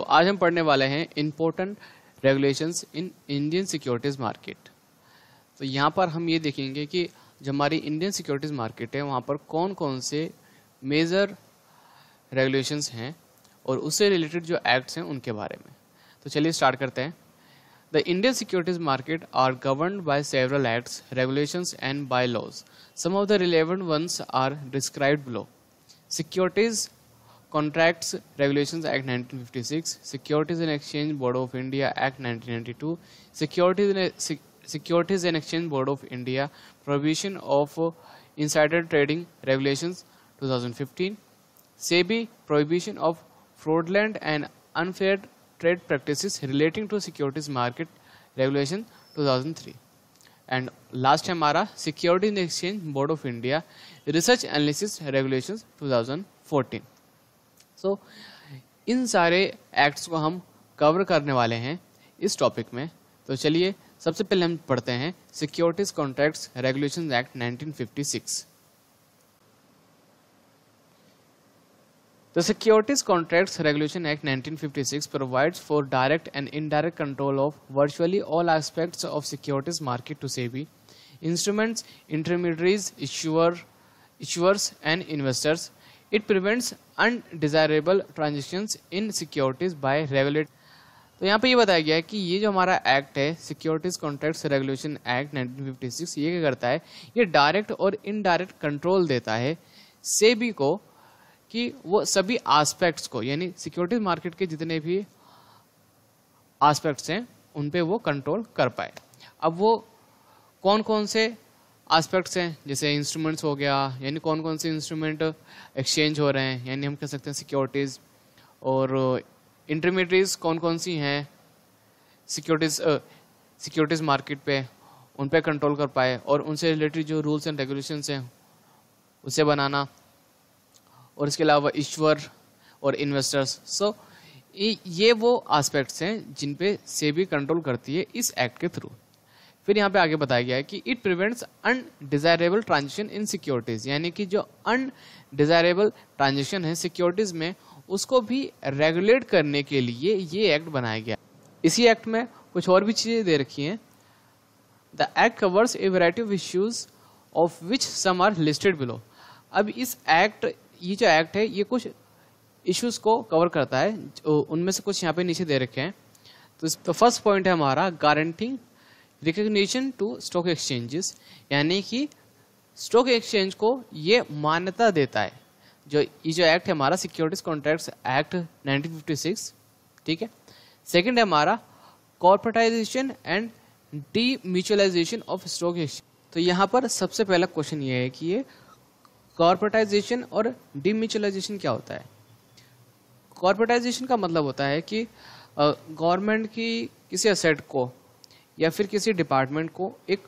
आज हम पढ़ने वाले हैं important regulations in Indian securities market. तो यहाँ पर हम ये देखेंगे कि जो हमारी इंडियन सिक्योरिटीज़ मार्केट है वहाँ पर कौन कौन से मेजर रेगुलेशंस हैं और उससे रिलेटेड जो एक्ट्स हैं उनके बारे में। तो चलिए स्टार्ट करते हैं। The Indian securities market are governed by several acts, regulations and by laws. Some of the relevant ones are described below. Securities Contracts Regulations Act 1956, Securities and Exchange Board of India Act 1992, Securities and Exchange Board of India Prohibition of Insider Trading Regulations 2015, SEBI Prohibition of Fraudulent and Unfair Trade Practices Relating to Securities Market Regulation 2003, and last है हमारा Securities and Exchange Board of India Research Analysis Regulations 2014। इन सारे acts को हम cover करने वाले हैं इस topic में। तो चलिए सबसे पहले हम पढ़ते हैं securities contracts regulations act 1956। The Securities Contracts Regulation Act 1956 provides for direct and indirect control of virtually all aspects of securities market to SEBI, instruments, intermediaries, issuers and investors. It prevents undesirable transactions in securities by regulate। तो यहाँ पे ये बताया गया है कि ये जो हमारा एक्ट है सिक्योरिटीज कॉन्ट्रैक्ट्स रेगुलेशन एक्ट 1956, ये क्या करता है, ये डायरेक्ट और इनडायरेक्ट कंट्रोल देता है सेबी को कि वो सभी एस्पेक्ट्स को, यानी सिक्योरिटीज मार्केट के जितने भी एस्पेक्ट्स हैं उन पे वो कंट्रोल कर पाए। अब वो कौन कौन से एस्पेक्ट्स हैं, जैसे इंस्ट्रूमेंट्स हो गया, यानी कौन कौन से इंस्ट्रूमेंट एक्सचेंज हो रहे हैं, यानी हम कह सकते हैं सिक्योरिटीज़, और इंटरमीडिएट्स कौन कौन सी हैं सिक्योरिटीज़ मार्केट पे, उन पे कंट्रोल कर पाए, और उनसे रिलेटेड जो रूल्स एंड रेगुलेशंस हैं उसे बनाना, और इसके अलावा इश्यूअर और इन्वेस्टर्स। ये वो एस्पेक्ट्स हैं जिन पे सेबी कंट्रोल करती है इस एक्ट के थ्रू। फिर यहाँ पे आगे बताया गया है कि it prevents undesirable transaction in securities, यानी कि जो अनडिजायरेबल ट्रांजेक्शन है सिक्योरिटीज में उसको भी रेगुलेट करने के लिए ये एक्ट बनाया गया। इसी एक्ट में कुछ और भी चीजें दे रखी हैं। The act covers a variety of issues of which some are listed below. अब ये जो एक्ट है ये कुछ इश्यूज को कवर करता है, उनमें से कुछ यहाँ पे नीचे दे रखे हैं। तो फर्स्ट पॉइंट है हमारा granting recognition to stock exchanges, यानी कि स्टॉक एक्सचेंज को ये मान्यता देता है। ये जो एक्ट है हमारा सिक्योरिटीज कॉन्ट्रैक्ट्स एक्ट 1956, ठीक है। सेकंड है हमारा corporatisation and demutualisation of stock exchange. तो यहाँ पर सबसे पहला क्वेश्चन ये है कि ये कॉर्पोरेटाइजेशन और डीम्यूचुअलाइजेशन क्या होता है। कॉर्पोरेटाइजेशन का मतलब होता है कि गवर्नमेंट की किसी एसेट को या फिर किसी डिपार्टमेंट को एक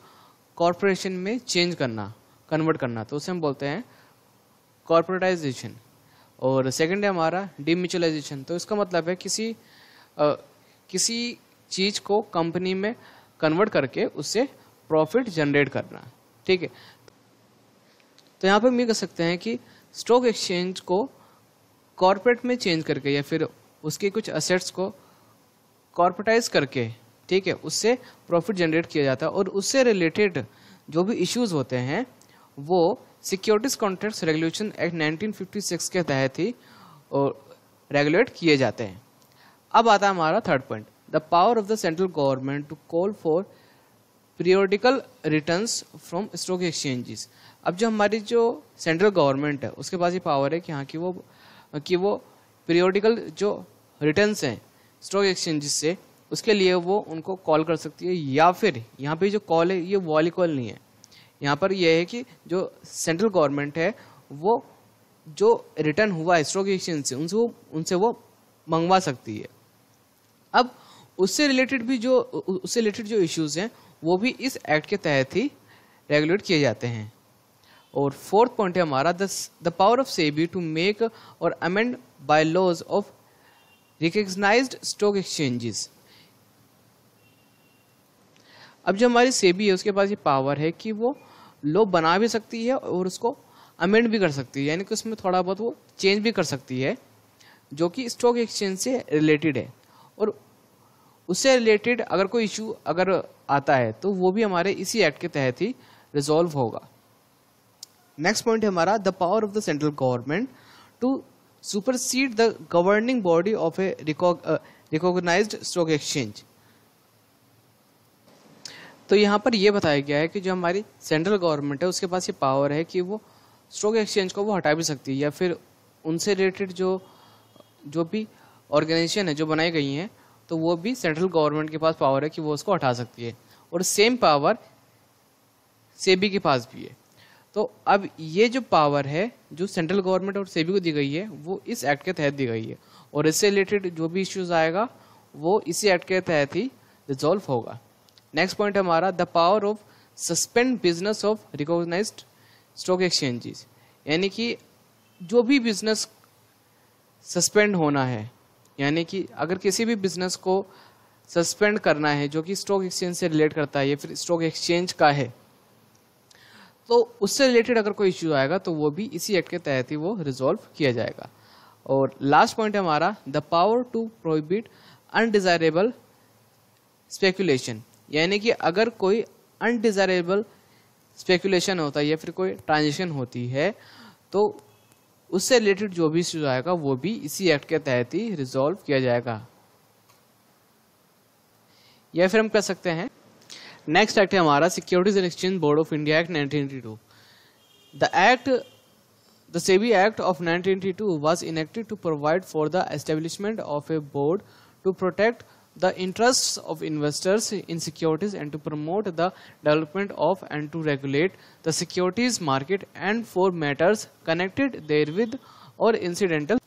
कॉरपोरेशन में चेंज करना, कन्वर्ट करना, तो उसे हम बोलते हैं कॉर्पोरेटाइजेशन। और सेकंड है हमारा डीम्यूचुअलाइजेशन। तो इसका मतलब है किसी चीज को कंपनी में कन्वर्ट करके उससे प्रॉफिट जनरेट करना, ठीक है। तो यहाँ पे हम ये कह सकते हैं कि स्टॉक एक्सचेंज को कॉर्पोरेट में चेंज करके या फिर उसके कुछ असेट्स को कॉर्पोरेटाइज करके, ठीक है, उससे प्रॉफिट जनरेट किया जाता है, और उससे रिलेटेड जो भी इश्यूज होते हैं वो सिक्योरिटीज कॉन्ट्रैक्ट्स रेगुलेशन एक्ट 1956 के तहत ही रेगुलेट किए जाते हैं। अब आता है हमारा third point, the power of the central government to call for periodical returns from stock exchanges. अब जो हमारी जो सेंट्रल गवर्नमेंट है उसके पास ये पावर है कि हाँ कि वो पीरियोडिकल जो रिटर्न्स हैं स्टॉक एक्सचेंजेस से, उसके लिए वो उनको कॉल कर सकती है, या फिर यहाँ पे जो कॉल है ये वॉली कॉल नहीं है। यहाँ पर यह है कि जो सेंट्रल गवर्नमेंट है वो जो रिटर्न हुआ है स्टॉक एक्सचेंज से उनसे वो मंगवा सकती है। अब उससे रिलेटेड जो इश्यूज हैं वो भी इस एक्ट के तहत ही रेगुलेट किए जाते हैं। और फोर्थ पॉइंट है हमारा the power of SEBI to make और amend bye laws of recognised stock exchanges. अब जो हमारी सेबी है उसके पास ये पावर है कि वो लॉ बना भी सकती है और उसको अमेंड भी कर सकती है, यानी कि उसमें थोड़ा बहुत वो चेंज भी कर सकती है जो कि स्टॉक एक्सचेंज से रिलेटेड है, और उससे रिलेटेड अगर कोई इशू अगर आता है तो वो भी हमारे इसी एक्ट के तहत ही रिजॉल्व होगा। नेक्स्ट पॉइंट है हमारा the power of the central government to supersede the governing body of a recognised stock exchange. तो यहाँ पर यह बताया गया है कि जो हमारी सेंट्रल गवर्नमेंट है उसके पास ये पावर है कि वो स्टॉक एक्सचेंज को वो हटा भी सकती है, या फिर उनसे रिलेटेड जो भी ऑर्गेनाइजेशन है जो बनाई गई हैं तो वो भी सेंट्रल गवर्नमेंट के पास पावर है कि वो उसको हटा सकती है, और सेम पावर सेबी के पास भी है। तो अब ये जो पावर है जो सेंट्रल गवर्नमेंट और सेबी को दी गई है वो इस एक्ट के तहत दी गई है, और इससे रिलेटेड जो भी इश्यूज आएगा वो इसी एक्ट के तहत ही रिजॉल्व होगा। नेक्स्ट पॉइंट है हमारा the power of suspend business of recognised stock exchanges, यानी कि जो भी बिजनेस सस्पेंड होना है, यानी कि अगर किसी भी बिजनेस को सस्पेंड करना है जो कि स्टॉक एक्सचेंज से रिलेट करता है या फिर स्टॉक एक्सचेंज का है, तो उससे रिलेटेड अगर कोई इश्यू आएगा तो वो भी इसी एक्ट के तहत ही वो रिजॉल्व किया जाएगा। और लास्ट पॉइंट है हमारा the power to prohibit undesirable speculation, यानी कि अगर कोई अनडिजायरेबल स्पेकुलेशन होता है या फिर कोई ट्रांजेक्शन होती है तो उससे रिलेटेड जो भी इश्यू आएगा वो भी इसी एक्ट के तहत ही रिजॉल्व किया जाएगा, या फिर हम कह सकते हैं। नेक्स्ट एक्ट है हमारा securities and exchange board of India act 1982। The SEBI act of 1982 was enacted to provide for the establishment of a board to protect the interests of investors in securities and to promote the development of and to regulate the securities market and for matters connected therewith or incidental।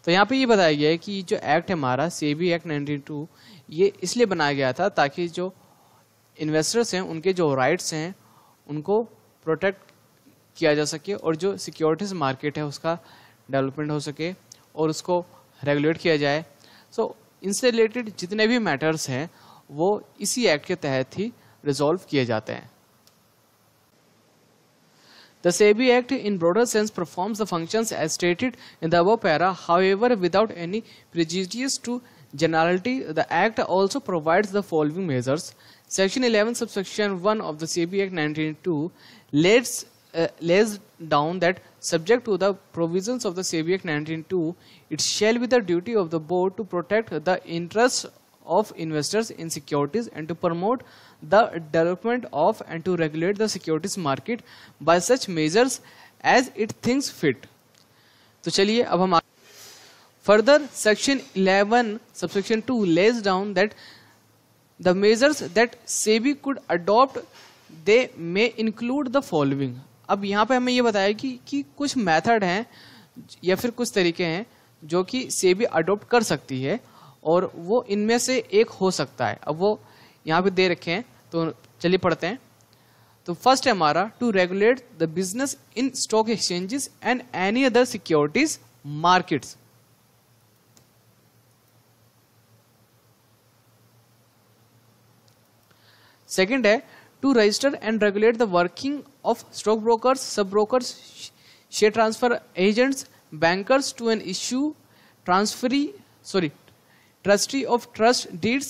तो यहाँ पे ये बताया गया है कि जो act है हमारा सेबी एक्ट 1992 ये इसलिए बनाया गया था ताकि जो इन्वेस्टर्स हैं उनके जो राइट्स हैं उनको प्रोटेक्ट किया जा सके, और जो सिक्योरिटीज मार्केट है उसका डेवलपमेंट हो सके और उसको रेगुलेट किया जाए। सो इनसे रिलेटेड जितने भी मैटर्स हैं वो इसी एक्ट के तहत ही रिजॉल्व किए जाते हैं। The SEBI Act in broader sense performs the functions as stated in the above para. However, without any prejudice to generality, the Act also provides the following measures. Section 11 subsection 1 of the SEBI Act 1992 lays down that subject to the provisions of the SEBI Act 1992, it shall be the duty of the board to protect the interests of investors in securities and to promote the development of and to regulate the securities market by such measures as it thinks fit। तो चलिए अब हम further section 11 subsection 2 lays down that the measures that SEBI could adopt they may include the following। अब यहाँ पे हमें ये बताया कि कुछ मेथड हैं या फिर कुछ तरीके हैं जो कि सेबी अडॉप्ट कर सकती है, और वो इनमें से एक हो सकता है। अब वो यहाँ पे दे रखे हैं तो चलिए पढ़ते हैं। तो फर्स्ट है हमारा to regulate the business in stock exchanges and any other securities markets. Second है to register and regulate the working of stock brokers, sub brokers, share transfer agents, bankers to an issue, trustee of trust deeds,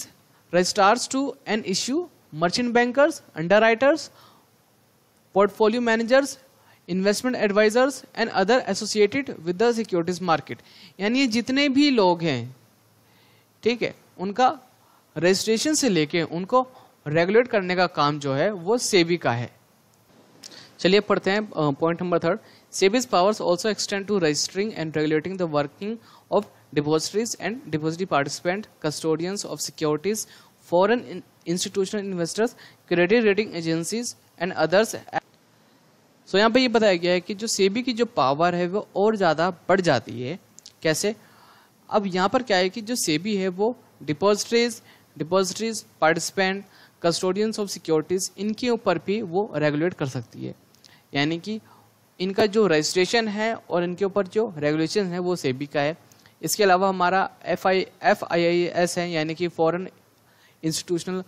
registrars to an issue, merchant bankers, underwriters, portfolio managers, investment advisors and other associated with the securities market। यानी ये जितने भी लोग हैं, ठीक है, उनका registration से लेके उनको रेगुलेट करने का काम जो है वो सेबी का है। चलिए पढ़ते हैं point number 3। SEBI's powers also extend to registering and regulating the working of depositories and depository participant, custodians of securities, foreign institutional investors, credit rating agencies and others. So यहाँ पे ये बताया गया है कि जो सेबी की जो पावर है वो और ज़्यादा बढ़ जाती है। कैसे? अब यहाँ पर क्या है कि जो सेबी है वो depositories, participant, custodians of securities, इनके ऊपर भी वो रेगुलेट कर सकती है। यानी कि इनका जो रजिस्ट्रेशन है और इनके ऊपर जो रेगुलेशन है वो सेबी का है। इसके अलावा हमारा FIIS है, यानी कि फॉरेन इंस्टीट्यूशनल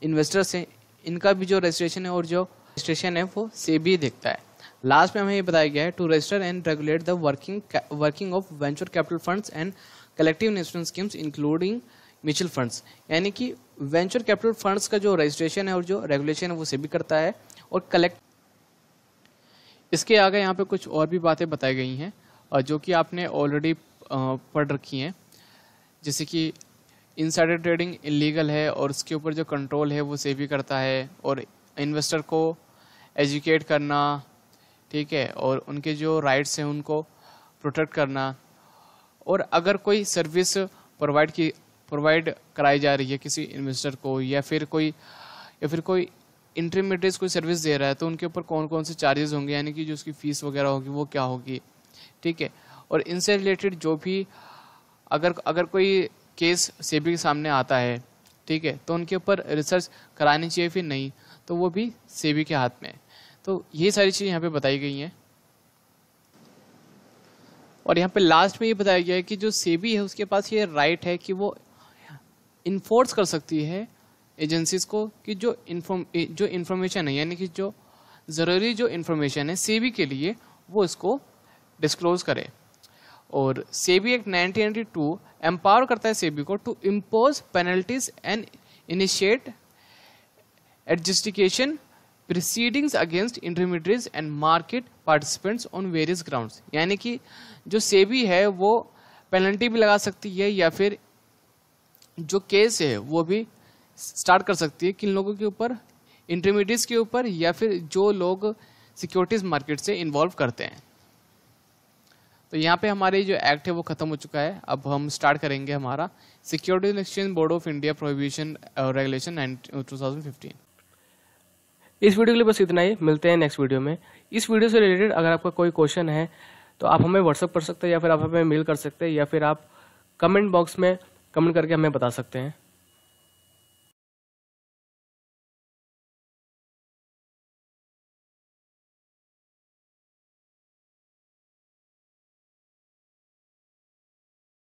इन्वेस्टर्स हैं, इनका भी जो रजिस्ट्रेशन है और जो रजिस्ट्रेशन है वो सेबी देखता है। लास्ट में हमें ये बताया गया है to register and regulate the working of venture capital funds and collective investment schemes including mutual funds, यानी कि वेंचर कैपिटल फंड्स का जो रजिस्ट्रेशन है और जो रेगुलेशन है वो सेबी करता है। और इसके आगे यहाँ पे कुछ और भी बातें बताई गई हैं जो कि आपने ऑलरेडी पढ़ रखी हैं, जैसे कि इनसाइडर ट्रेडिंग इलीगल है और उसके ऊपर जो कंट्रोल है वो सेबी करता है, और इन्वेस्टर को एजुकेट करना, ठीक है, और उनके जो राइट्स हैं उनको प्रोटेक्ट करना। और अगर कोई सर्विस प्रोवाइड कराई जा रही है किसी इन्वेस्टर को, या फिर कोई इंटरमीडिएट कोई सर्विस दे रहा है, तो उनके ऊपर कौन कौन से चार्जेस होंगे, यानी कि जो उसकी फीस वगैरह होगी वो क्या होगी, ठीक है। और इनसे रिलेटेड जो भी अगर कोई केस सेबी के सामने आता है, ठीक है, तो उनके ऊपर रिसर्च करानी चाहिए फिर नहीं, तो वो भी सेबी के हाथ में है। तो ये सारी चीज़ें यहाँ पे बताई गई हैं। और यहाँ पे लास्ट में ये बताया गया है कि जो सेबी है उसके पास ये राइट है कि वो इन्फोर्स कर सकती है एजेंसीज को कि जो इन्फॉर्मेशन है, यानी कि जो ज़रूरी जो इन्फॉर्मेशन है सेबी के लिए, वो इसको डिस्क्लोज करे। और सेबी एक्ट 1992 एम्पावर करता है सेबी को to impose penalties and initiate adjudication proceedings against intermediates and market participants on various grounds, यानी कि जो सेबी है वो पेनल्टी भी लगा सकती है या फिर जो केस है वो भी स्टार्ट कर सकती है किन लोगों के ऊपर, इंटरमीडिएट्स के ऊपर, या फिर जो लोग सिक्योरिटीज मार्केट से इन्वॉल्व करते हैं। तो यहाँ पे हमारी जो एक्ट है वो खत्म हो चुका है। अब हम स्टार्ट करेंगे हमारा securities exchange board of India prohibition regulation 2015। इस वीडियो के लिए बस इतना ही, मिलते हैं नेक्स्ट वीडियो में। इस वीडियो से रिलेटेड अगर आपका कोई क्वेश्चन है तो आप हमें व्हाट्सअप कर सकते हैं, या फिर आप हमें मेल कर सकते हैं, या फिर आप कमेंट बॉक्स में कमेंट करके हमें बता सकते हैं।